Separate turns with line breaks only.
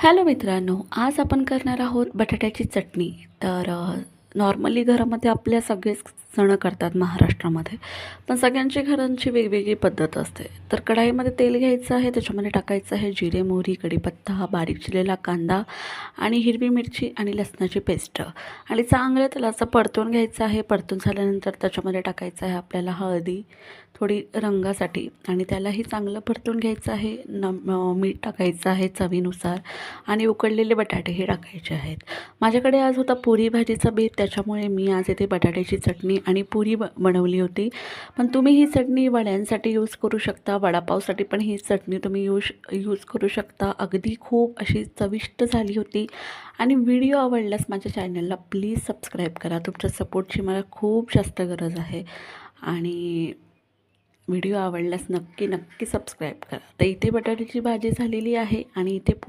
Hello मित्रांनो, आज आपण करणार आहोत बटाट्याची चटणी. तर नॉर्मली घरामध्ये आपल्या सगळेच सण करतात महाराष्ट्रामध्ये. पण सगळ्यांची घरांची वेगवेगळी पद्धत असते. तर कढाईमध्ये तेल घ्यायचं आहे, त्याच्यामध्ये टाकायचं आहे जिरे, मोहरी, कढीपत्ता, बारीक चिरलेला कांदा आणि हिरवी मिरची आणि लसणाची पेस्ट आणि चांगलं त्याला असं परतून घ्यायचं आहे. परतून झाल्यानंतर त्याच्यामध्ये टाकायचं आहे आपल्याला हळदी थोडी रंगासाठी आणि त्यालाही चांगलं परतून घ्यायचं आहे. मीठ टाकायचं आहे चवीनुसार आणि उकडलेले बटाटे हे टाकायचे आहेत. माझ्याकडे आज होता पुरी भाजीचा बेत, त्याच्यामुळे मी आज इथे बटाट्याची चटणी आणि पुरी बनवली होती. पण तुम्ही ही चटणी वड्यांसाठी यूज करू शकता, वडापावसाठी पण ही चटणी तुम्ही यूज करू शकता. अगदी खूप अशी चविष्ट झाली होती. आणि व्हिडिओ आवडल्यास माझ्या चॅनलला प्लीज सबस्क्राईब करा. तुमच्या सपोर्टची मला खूप जास्त गरज आहे. आणि व्हिडिओ आवडल्यास नक्की सबस्क्राईब करा. तर इथे बटाट्याची भाजी झालेली आहे आणि इथे